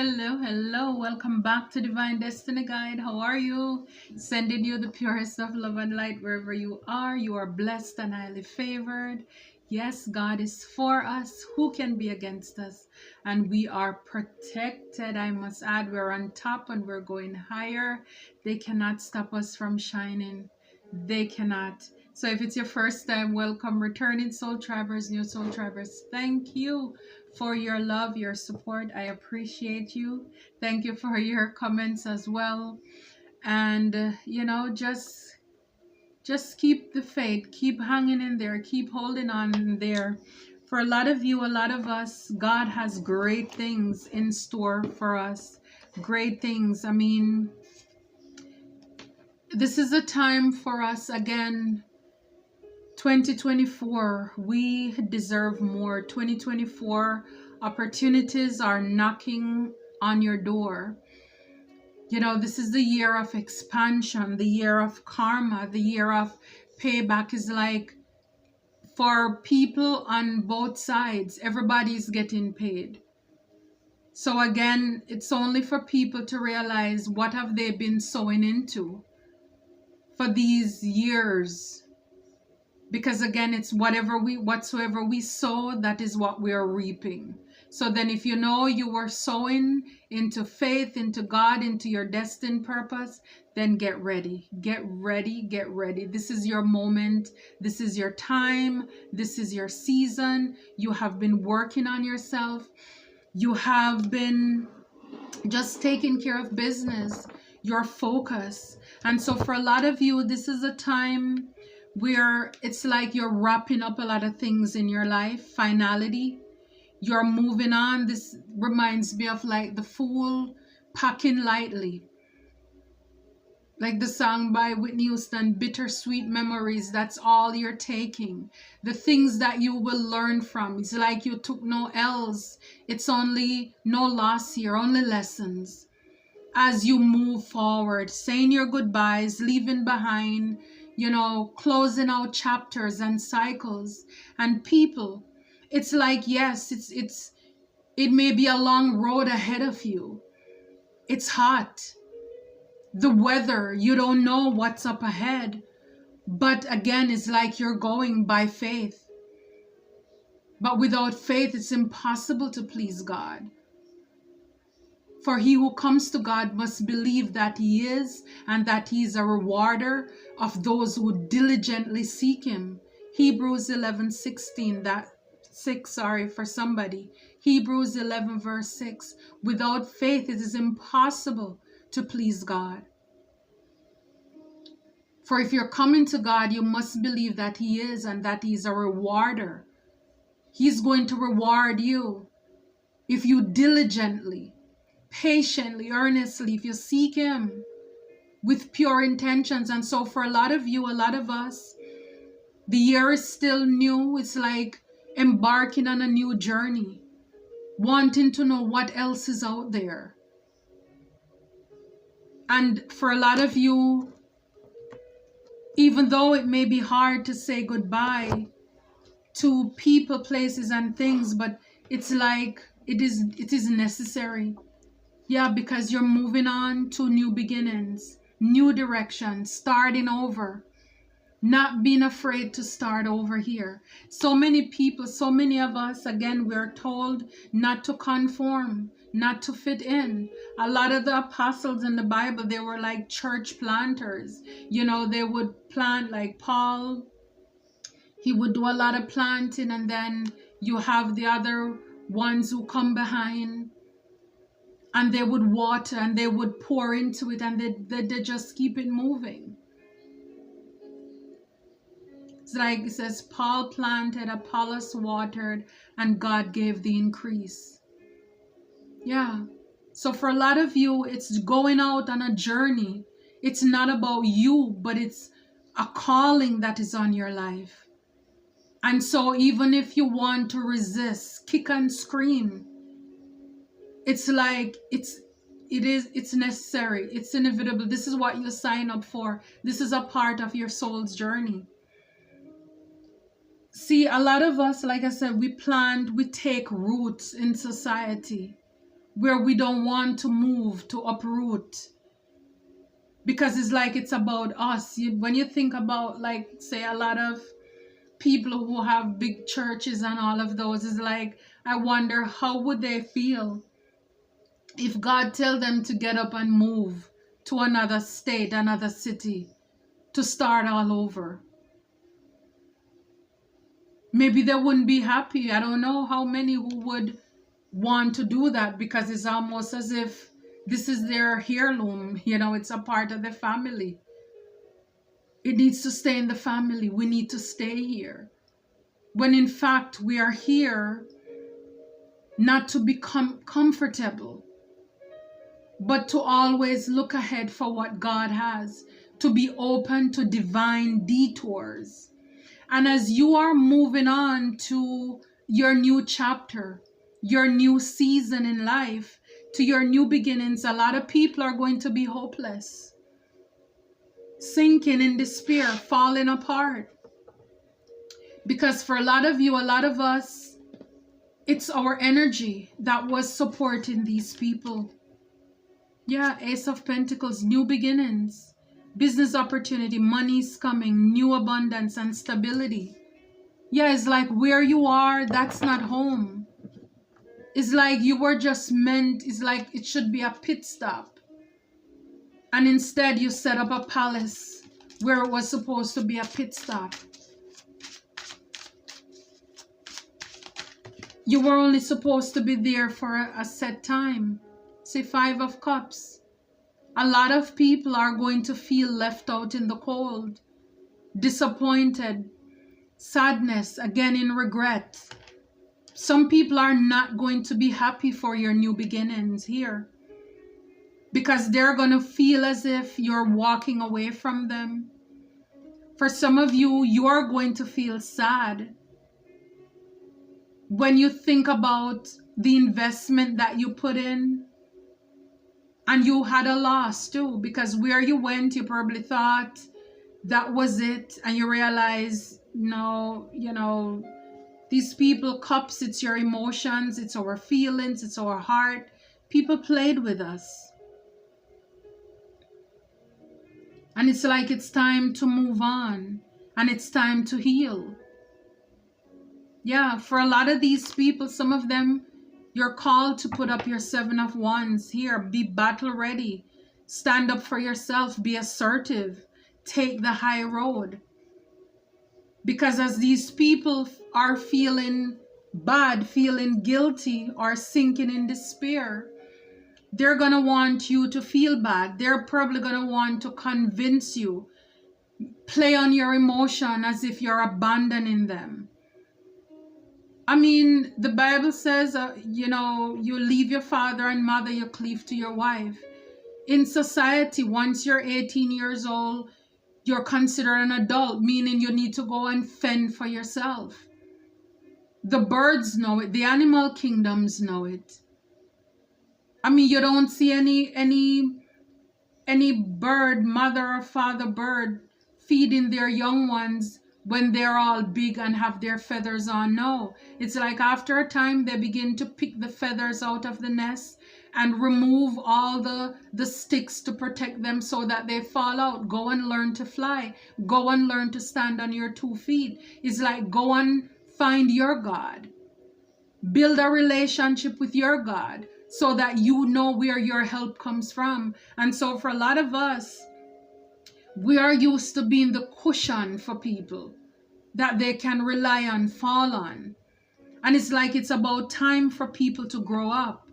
Hello. Welcome back to Divine Destiny Guide. How are you? Sending you the purest of love and light wherever you are. You are blessed and highly favored. Yes, God is for us. Who can be against us? And we are protected. I must add, we're on top and we're going higher. They cannot stop us from shining. They cannot. So if it's your first time, welcome. Returning soul tribers, new soul tribers. Thank you for your love, your support. I appreciate you. Thank you for your comments as well. And just keep the faith, keep hanging in there, keep holding on in there. For a lot of you, a lot of us, God has great things in store for us. Great things. I mean, this is a time for us again. 2024, we deserve more. 2024, opportunities are knocking on your door. This is the year of expansion, the year of karma, the year of payback. Is like for people on both sides, everybody's getting paid. So again, it's only for people to realize what have they been sowing into for these years. Because again, it's whatsoever we sow, that is what we are reaping. So then if you know you were sowing into faith, into God, into your destined purpose, then get ready. Get ready. This is your moment. This is your time. This is your season. You have been working on yourself. You have been just taking care of business, your focus. And so for a lot of you, this is a time where it's like you're wrapping up a lot of things in your life. Finality. You're moving on. This reminds me of like the fool packing lightly. Like the song by Whitney Houston, Bittersweet Memories. That's all you're taking. The things that you will learn from. It's like you took no L's. It's only no loss here, only lessons. As you move forward, saying your goodbyes, leaving behind, closing out chapters and cycles and people. It's like, yes, it may be a long road ahead of you. It's hot. The weather, you don't know what's up ahead. But again, it's like you're going by faith. But without faith, it's impossible to please God. For he who comes to God must believe that he is, and that he is a rewarder of those who diligently seek him. Hebrews 11:16, for somebody. Hebrews 11 verse 6. Without faith, it is impossible to please God. For if you're coming to God, you must believe that he is, and that he's a rewarder. He's going to reward you if you diligently, patiently, earnestly, if you seek him with pure intentions. And so for a lot of you, a lot of us, the year is still new. It's like embarking on a new journey, wanting to know what else is out there. And for a lot of you, even though it may be hard to say goodbye to people, places, and things, but it's like it is necessary. Yeah, because you're moving on to new beginnings, new directions, starting over, not being afraid to start over here. So many people, so many of us, again, we're told not to conform, not to fit in. A lot of the apostles in the Bible, they were like church planters. They would plant, like Paul, he would do a lot of planting, and then you have the other ones who come behind, and they would water and they would pour into it, and they just keep it moving. It's like it says, Paul planted, Apollos watered, and God gave the increase. Yeah. So for a lot of you, it's going out on a journey. It's not about you, but it's a calling that is on your life. And so even if you want to resist, kick and scream, it's like it's necessary. It's inevitable. This is what you sign up for. This is a part of your soul's journey. See, a lot of us, like I said, we take roots in society. where we don't want to move, to uproot, because it's like it's about us. When you think about, like, say, a lot of people who have big churches and all of those, is like, I wonder how would they feel if God tell them to get up and move to another state, another city, to start all over. Maybe they wouldn't be happy. I don't know how many who would want to do that, because it's almost as if this is their heirloom. It's a part of the family. It needs to stay in the family. We need to stay here. When in fact, we are here not to become comfortable, but to always look ahead for what God has, to be open to divine detours. And as you are moving on to your new chapter, your new season in life, to your new beginnings, a lot of people are going to be hopeless, sinking in despair, falling apart. Because for a lot of you, a lot of us, it's our energy that was supporting these people. Yeah, Ace of Pentacles, new beginnings, business opportunity, money's coming, new abundance and stability. Yeah, it's like where you are, that's not home. It's like you were just meant, it's like it should be a pit stop. And instead you set up a palace where it was supposed to be a pit stop. You were only supposed to be there for a set time. Say 5 of Cups. A lot of people are going to feel left out in the cold, disappointed, sadness, again in regret. Some people are not going to be happy for your new beginnings here, because they're going to feel as if you're walking away from them. For some of you, you're going to feel sad when you think about the investment that you put in, and you had a loss too, because where you went, you probably thought that was it, and you realize, no, these people, Cups, it's your emotions, it's our feelings, it's our heart. People played with us. And it's like it's time to move on, and it's time to heal. Yeah, for a lot of these people, some of them, you're called to put up your 7 of Wands here. Be battle ready. Stand up for yourself. Be assertive. Take the high road. Because as these people are feeling bad, feeling guilty, or sinking in despair, they're going to want you to feel bad. They're probably going to want to convince you, play on your emotion as if you're abandoning them. I mean, the Bible says, you leave your father and mother, you cleave to your wife. In society, once you're 18 years old, you're considered an adult, meaning you need to go and fend for yourself. The birds know it. The animal kingdoms know it. I mean, you don't see any bird, mother or father bird, feeding their young ones when they're all big and have their feathers on. No, it's like after a time they begin to pick the feathers out of the nest and remove all the sticks to protect them so that they fall out. Go and learn to fly. Go and learn to stand on your 2 feet. It's like go and find your God. Build a relationship with your God so that you know where your help comes from. And so for a lot of us, we are used to being the cushion for people that they can rely on, fall on. And it's like it's about time for people to grow up.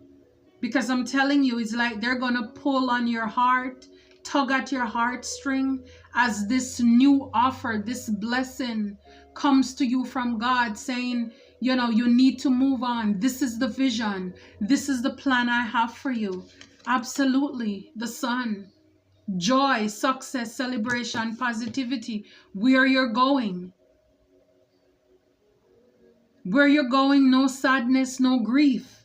Because I'm telling you, it's like they're going to pull on your heart, tug at your heartstring as this new offer, this blessing comes to you from God saying, you need to move on. This is the vision. This is the plan I have for you. Absolutely. The Sun. Joy, success, celebration, positivity. Where you're going. Where you're going, no sadness, no grief.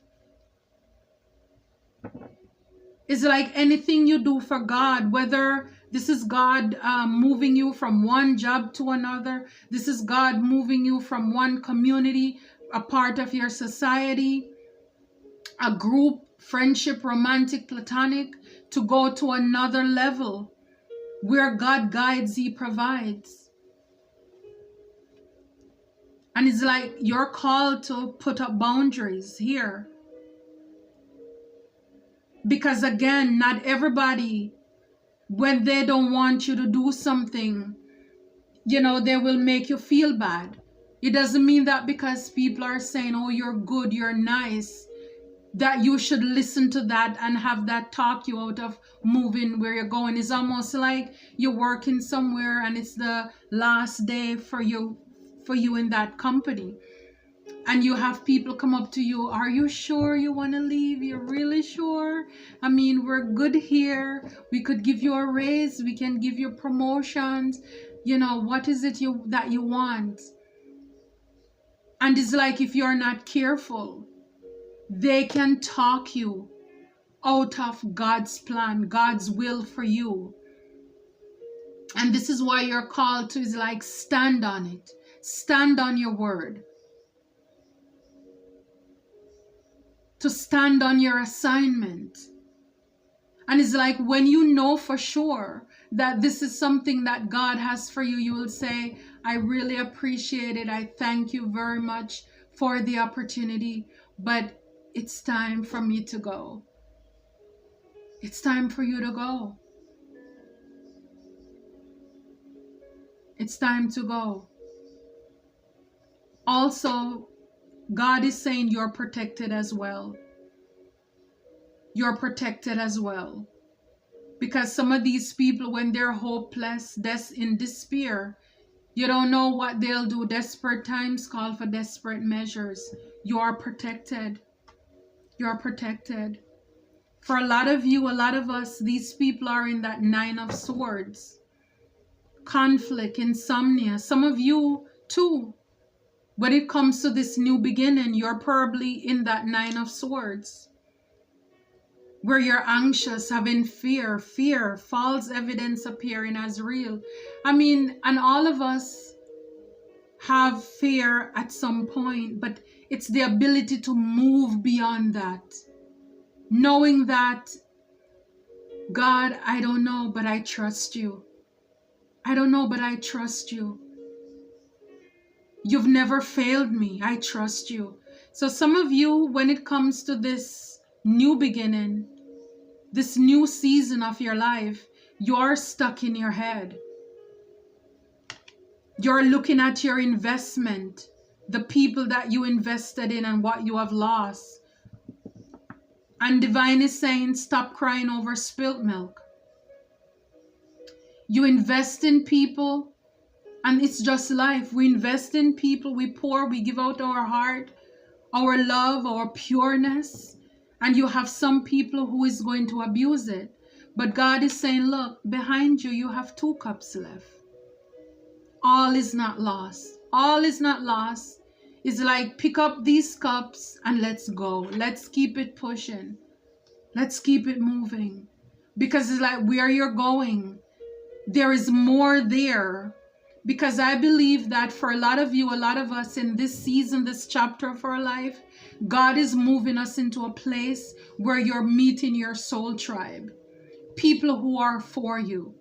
It's like anything you do for God, whether this is God moving you from one job to another, this is God moving you from one community, a part of your society, a group, friendship, romantic, platonic, to go to another level where God guides, He provides. And it's like you're called to put up boundaries here. Because again, not everybody, when they don't want you to do something, you know, they will make you feel bad. It doesn't mean that because people are saying, oh, you're good, you're nice, that you should listen to that and have that talk you out of moving where you're going. It's almost like you're working somewhere and it's the last day for you in that company. And you have people come up to you, are you sure you want to leave? You're really sure? I mean, we're good here. We could give you a raise. We can give you promotions. You know, what is it that you want? And it's like if you're not careful, they can talk you out of God's plan, God's will for you. And this is why you're called to, is like, stand on it. Stand on your word. To stand on your assignment. And it's like when you know for sure that this is something that God has for you, you will say, I really appreciate it. I thank you very much for the opportunity, but it's time for me to go. It's time for you to go. It's time to go. Also, God is saying you're protected as well. You're protected as well. Because some of these people, when they're hopeless, in despair, you don't know what they'll do. Desperate times call for desperate measures. You are protected. You're protected. For a lot of you, a lot of us, these people are in that 9 of Swords. Conflict, insomnia. Some of you too. When it comes to this new beginning, you're probably in that 9 of Swords. Where you're anxious, having fear, false evidence appearing as real. I mean, and all of us have fear at some point, but it's the ability to move beyond that. Knowing that, God, I don't know, but I trust you. I don't know, but I trust you. You've never failed me. I trust you. So some of you, when it comes to this new beginning, this new season of your life, you're stuck in your head. You're looking at your investment, the people that you invested in and what you have lost. And Divine is saying, stop crying over spilt milk. You invest in people, and it's just life. We invest in people, we pour, we give out our heart, our love, our pureness. And you have some people who is going to abuse it. But God is saying, look, behind you, you have 2 cups left. All is not lost. All is not lost. It's like, pick up these cups and let's go. Let's keep it pushing. Let's keep it moving. Because it's like, where you're going, there is more there. Because I believe that for a lot of you, a lot of us in this season, this chapter of our life, God is moving us into a place where you're meeting your soul tribe. People who are for you.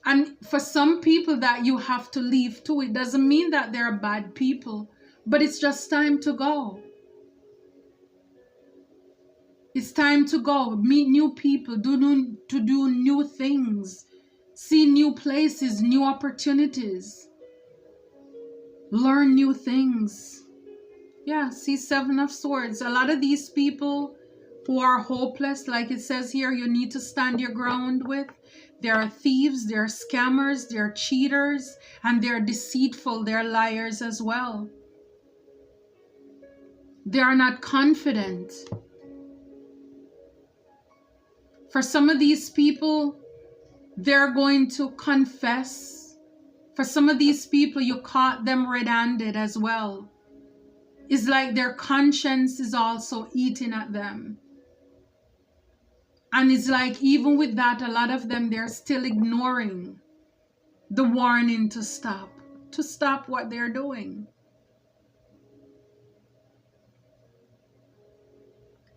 And for some people that you have to leave too, it doesn't mean that they're bad people, but it's just time to go. It's time to go. Meet new people, do new things. See new places, new opportunities. Learn new things. Yeah, see 7 of Swords. A lot of these people who are hopeless, like it says here, you need to stand your ground with. They are thieves, they're scammers, they're cheaters, and they're deceitful, they're liars as well. They are not confident. For some of these people, they're going to confess. For some of these people, you caught them red-handed as well. It's like their conscience is also eating at them. And it's like, even with that, a lot of them, they're still ignoring the warning to stop what they're doing.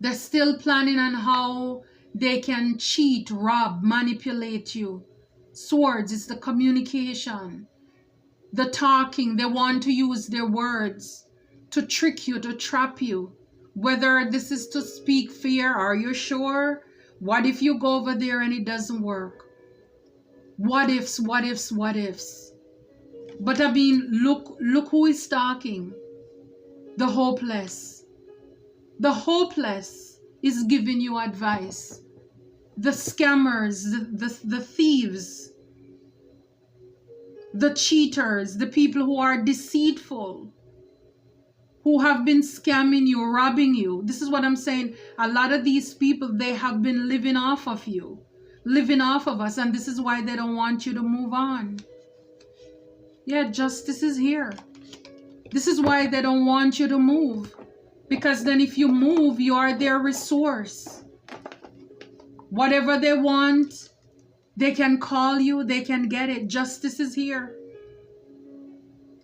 They're still planning on how they can cheat, rob, manipulate you. Swords is the communication, the talking. They want to use their words to trick you, to trap you. Whether this is to speak fear, are you sure? What if you go over there and it doesn't work? What ifs, what ifs, what ifs. But I mean, look who is talking. The hopeless. The hopeless is giving you advice. The scammers, the thieves, the cheaters, the people who are deceitful, who have been scamming you, robbing you. This is what I'm saying. A lot of these people, they have been living off of you, living off of us, and this is why they don't want you to move on. Yeah, justice is here. This is why they don't want you to move, because then if you move, you are their resource. Whatever they want, they can call you, they can get it. Justice is here.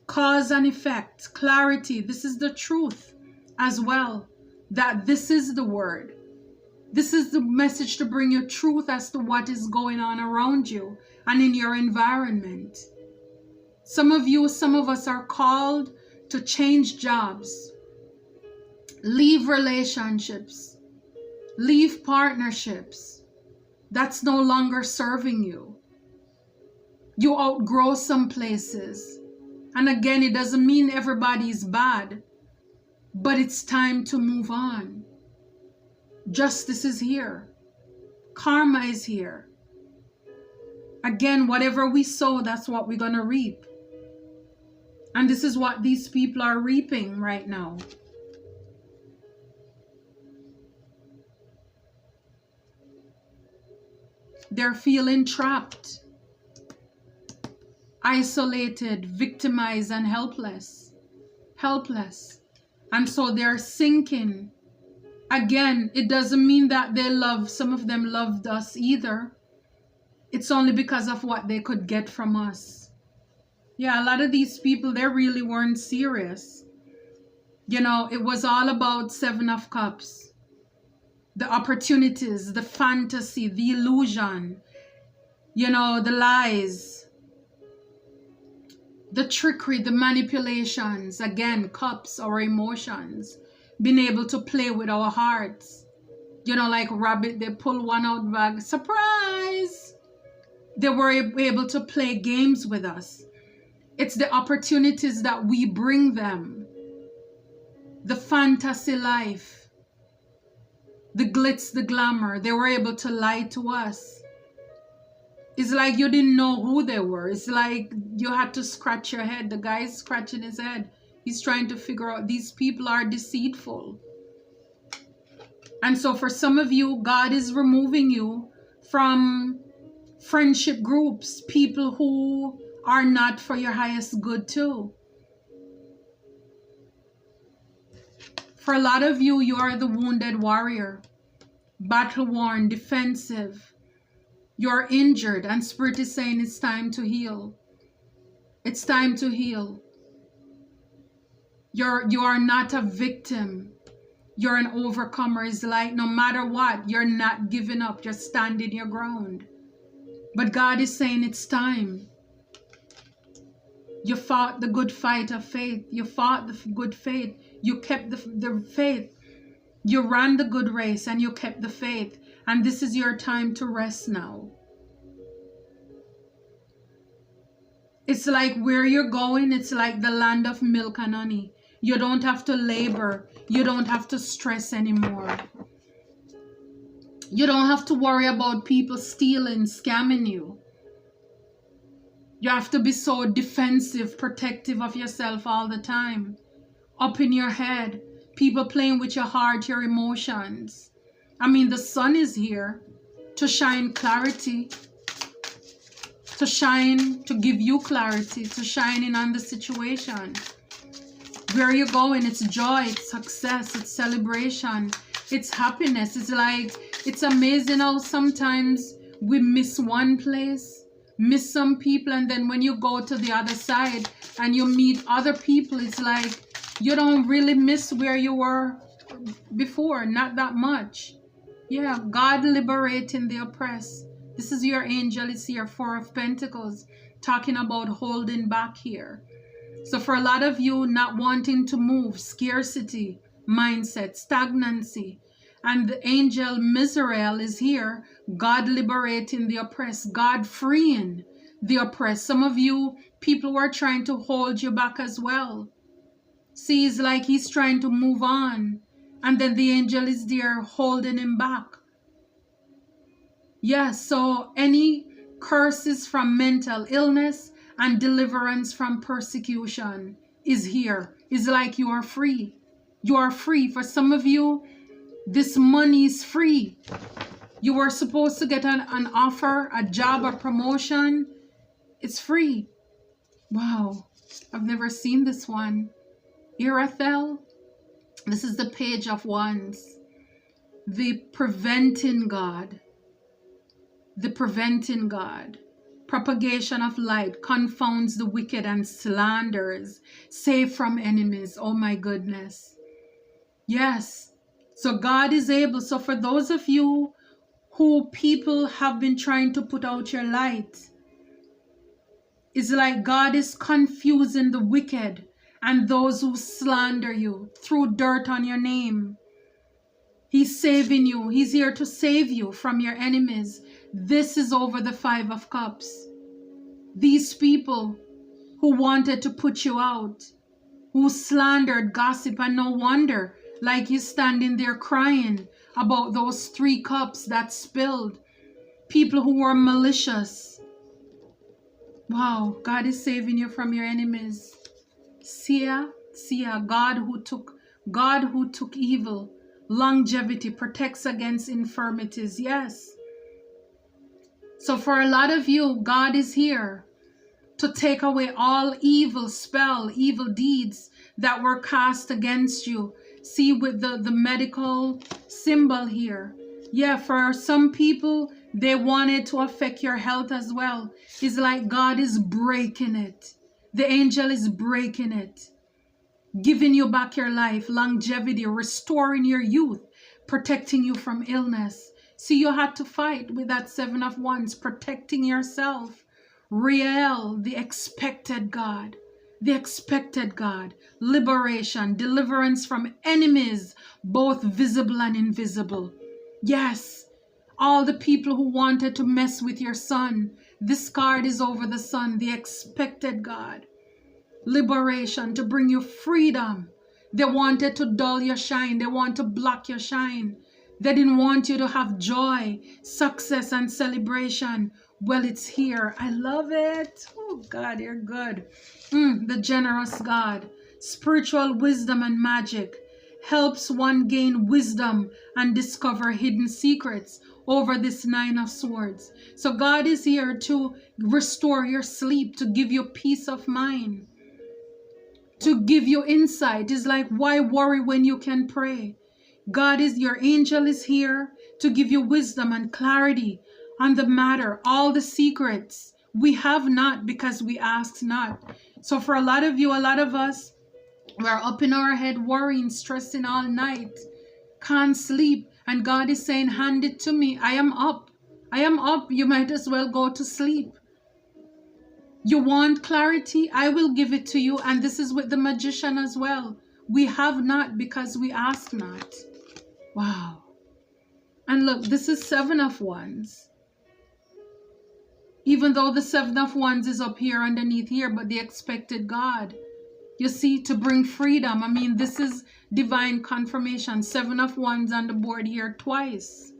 Cause and effect, clarity. This is the truth as well, that this is the word. This is the message to bring you truth as to what is going on around you and in your environment. Some of you, some of us are called to change jobs, leave relationships, leave partnerships that's no longer serving you. You outgrow some places. And again, it doesn't mean everybody is bad, but it's time to move on. Justice is here. Karma is here. Again, whatever we sow, that's what we're going to reap. And this is what these people are reaping right now. They're feeling trapped, isolated, victimized, and helpless. Helpless. And so they're sinking. Again, it doesn't mean that they love, some of them loved us either. It's only because of what they could get from us. Yeah, a lot of these people, they really weren't serious. You know, it was all about Seven of Cups. The opportunities, the fantasy, the illusion, you know, the lies, the trickery, the manipulations. Again, cups, our emotions, being able to play with our hearts. You know, like rabbit, they pull one out bag, surprise! They were able to play games with us. It's the opportunities that we bring them. The fantasy life, the glitz, the glamour. They were able to lie to us. It's like you didn't know who they were. It's like you had to scratch your head. The guy is scratching his head. He's trying to figure out, these people are deceitful. And so for some of you, God is removing you from friendship groups, people who are not for your highest good too. For a lot of you, you are the wounded warrior, battle-worn, defensive. You're injured, and Spirit is saying it's time to heal. It's time to heal. You are not a victim. You're an overcomer. It's like no matter what, you're not giving up. You're standing your ground. But God is saying it's time. You fought the good fight of faith. You fought the good faith. You kept the faith. You ran the good race and you kept the faith. And this is your time to rest now. It's like where you're going, it's like the land of milk and honey. You don't have to labor. You don't have to stress anymore. You don't have to worry about people stealing, scamming you. You have to be so defensive, protective of yourself all the time. Up in your head. People playing with your heart, your emotions. I mean, the sun is here to shine clarity. To shine, to give you clarity. To shine in on the situation. Where you're going, it's joy, it's success, it's celebration. It's happiness. It's like, it's amazing how sometimes we miss one place, miss some people, and then when you go to the other side and you meet other people, it's like you don't really miss where you were before, not that much. Yeah, God liberating the oppressed. This is your angel. It's here, Four of Pentacles, talking about holding back here. So for a lot of you, not wanting to move, scarcity mindset, stagnancy. And the angel Misrael is here, God liberating the oppressed, God freeing the oppressed. Some of you, people were trying to hold you back as well. See, it's like he's trying to move on. And then the angel is there holding him back. Yes, so any curses from mental illness and deliverance from persecution is here. It's like you are free. You are free. For some of you, this money is free. You were supposed to get an offer, a job, a promotion. It's free. Wow, I've never seen this one. Irathel, this is the Page of Wands. The preventing God. The preventing God. Propagation of light confounds the wicked and slanders. Save from enemies. Oh my goodness. Yes. So God is able. So for those of you who people have been trying to put out your light, it's like God is confusing the wicked and those who slander you, throw dirt on your name. He's saving you. He's here to save you from your enemies. This is over the Five of Cups. These people who wanted to put you out, who slandered, gossip, and no wonder, like you standing there crying about those 3 cups that spilled. People who were malicious. Wow, God is saving you from your enemies. Sia, God who took evil. Longevity, protects against infirmities. Yes. So for a lot of you, God is here to take away all evil spell, evil deeds that were cast against you. See with the medical symbol here. Yeah, for some people, they wanted to affect your health as well. It's like God is breaking it. The angel is breaking it. Giving you back your life, longevity, restoring your youth, protecting you from illness. See, you had to fight with that 7 of Wands, protecting yourself. Riel, the expected God. The expected God. Liberation, deliverance from enemies, both visible and invisible. Yes, all the people who wanted to mess with your sun. This card is over the sun, the expected God. Liberation, to bring you freedom. They wanted to dull your shine. They want to block your shine. They didn't want you to have joy, success, and celebration. Well, it's here. I love it. Oh, God, you're good. The generous God. Spiritual wisdom and magic helps one gain wisdom and discover hidden secrets over this 9 of Swords. So God is here to restore your sleep, to give you peace of mind, to give you insight. It's like, why worry when you can pray? God is, your angel is here to give you wisdom and clarity on the matter, all the secrets. We have not because we ask not. So for a lot of you, a lot of us, we're up in our head worrying, stressing all night, can't sleep. And God is saying, hand it to me. I am up. I am up. You might as well go to sleep. You want clarity? I will give it to you. And this is with the Magician as well. We have not because we ask not. Wow. And look, this is 7 of Wands. Even though the 7 of Wands is up here underneath here, but the expected God. You see, to bring freedom. I mean, this is divine confirmation. 7 of Wands on the board here twice.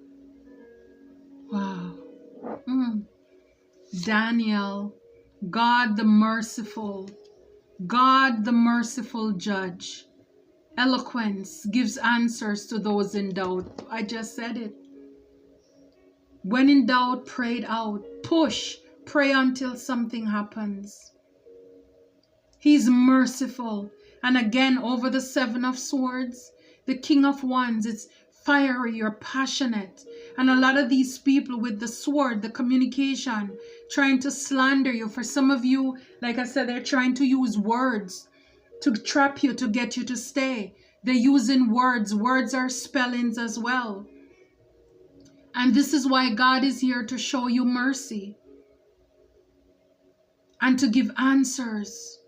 Wow. Daniel. God the merciful. God the merciful judge. Eloquence gives answers to those in doubt. I just said it. When in doubt, pray it out. Push. Pray until something happens. He's merciful. And again, over the 7 of Swords, the King of Wands, it's fiery, you're passionate. And a lot of these people with the sword, the communication, trying to slander you. For some of you, like I said, they're trying to use words to trap you, to get you to stay. They're using words. Words are spellings as well. And this is why God is here to show you mercy and to give answers.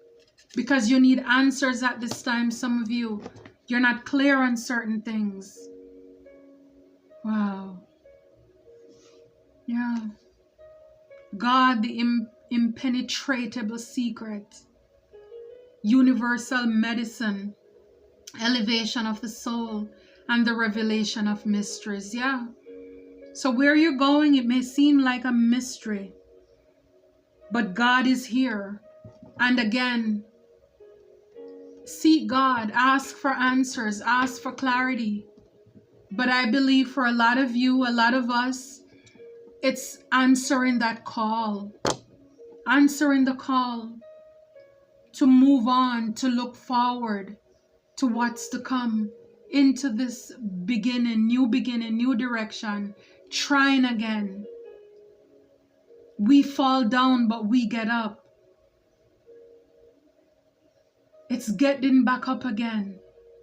Because you need answers at this time, some of you. You're not clear on certain things. Wow. Yeah. God, the impenetrable secret, universal medicine, elevation of the soul, and the revelation of mysteries. Yeah. So where you're going, it may seem like a mystery, but God is here. And again, seek God, ask for answers, ask for clarity. But I believe for a lot of you, a lot of us, it's answering that call, answering the call to move on, to look forward to what's to come, into this beginning, new direction, trying again. We fall down, but we get up. It's getting back up again.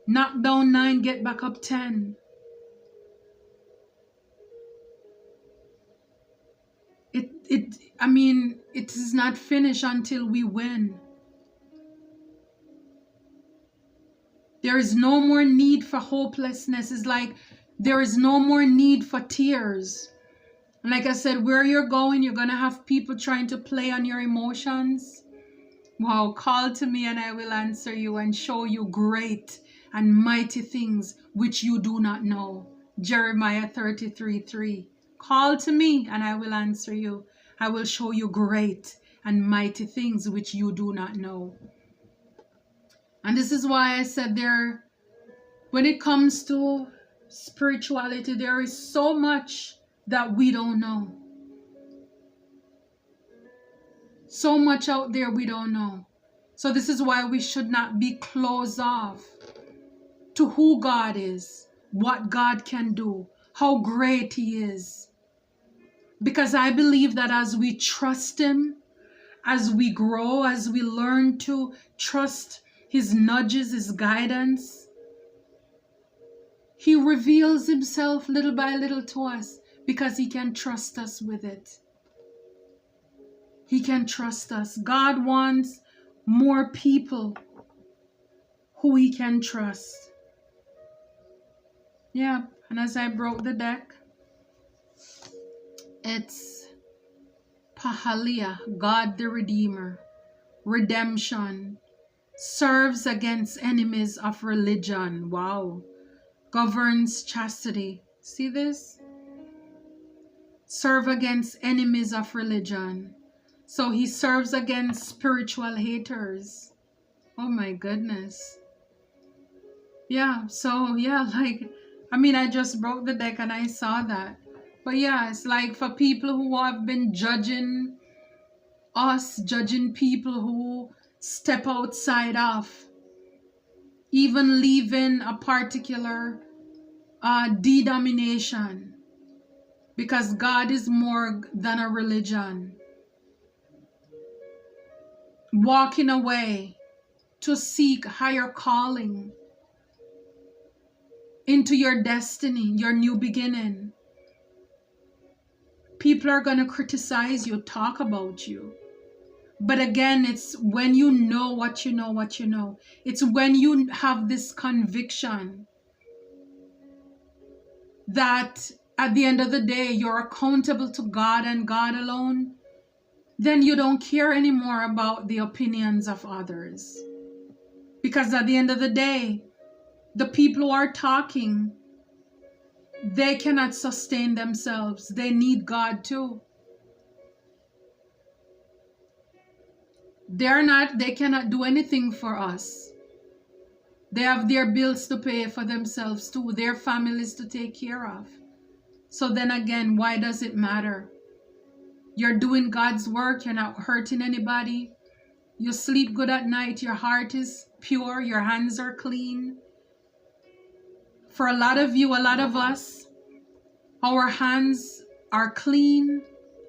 Knock down 9, get back up 10. It is not finished until we win. There is no more need for hopelessness. It's like there is no more need for tears. And like I said, where you're going, you're going to have people trying to play on your emotions. Wow, call to me and I will answer you and show you great and mighty things which you do not know. Jeremiah 33:3. Call to me and I will answer you. I will show you great and mighty things which you do not know. And this is why I said when it comes to spirituality, there is so much that we don't know. So much out there we don't know. So this is why we should not be closed off to who God is, what God can do, how great He is. Because I believe that as we trust Him, as we grow, as we learn to trust His nudges, His guidance, He reveals Himself little by little to us because He can trust us with it. He can trust us. God wants more people who He can trust. Yeah, and as I broke the deck, it's Pahalia, God the Redeemer, redemption, serves against enemies of religion. Wow. Governs chastity. See this? Serve against enemies of religion. So He serves against spiritual haters. Oh my goodness. Yeah, so yeah, I just broke the deck and I saw that. But yeah, it's like for people who have been judging us, judging people who step outside of, even leaving a particular denomination, because God is more than a religion. Walking away to seek higher calling into your destiny, your new beginning. People are going to criticize you, talk about you. But again, it's when you know what you know, what you know. It's when you have this conviction that at the end of the day, you're accountable to God and God alone, then you don't care anymore about the opinions of others. Because at the end of the day, the people who are talking, they cannot sustain themselves. They need God too. They cannot do anything for us. They have their bills to pay for themselves too, their families to take care of. So then again, why does it matter? You're doing God's work, you're not hurting anybody. You sleep good at night, your heart is pure, your hands are clean. For a lot of you, a lot of us, our hands are clean,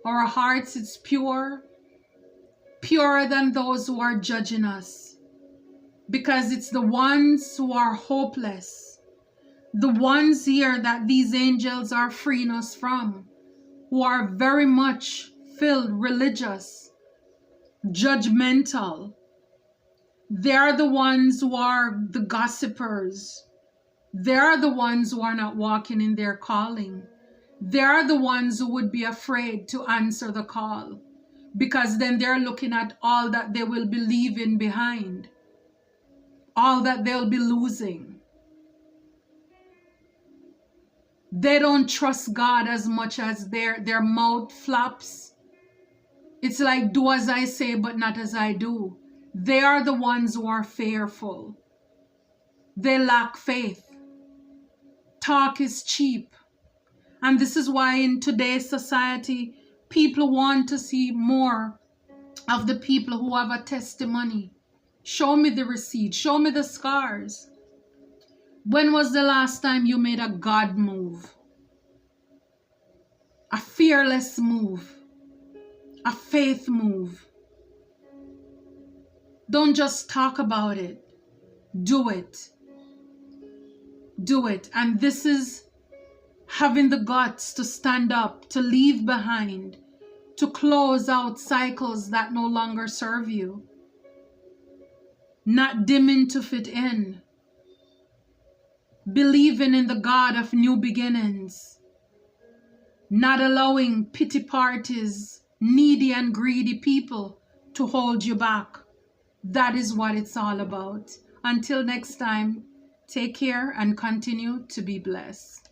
our hearts is pure, purer than those who are judging us. because it's the ones who are hopeless, the ones here that these angels are freeing us from, who are very much filled, religious, judgmental. They're the ones who are the gossipers. They're the ones who are not walking in their calling. They're the ones who would be afraid to answer the call, because then they're looking at all that they will be leaving behind, all that they'll be losing. They don't trust God as much as their mouth flaps. It's like, do as I say, but not as I do. They are the ones who are fearful. They lack faith. Talk is cheap. And this is why in today's society, people want to see more of the people who have a testimony. Show me the receipt. Show me the scars. When was the last time you made a God move? A fearless move? A faith move? Don't just talk about it. Do it. Do it. And this is having the guts to stand up, to leave behind, to close out cycles that no longer serve you. Not dimming to fit in. Believing in the God of new beginnings. Not allowing pity parties, needy and greedy people to hold you back. That is what it's all about. Until next time, take care and continue to be blessed.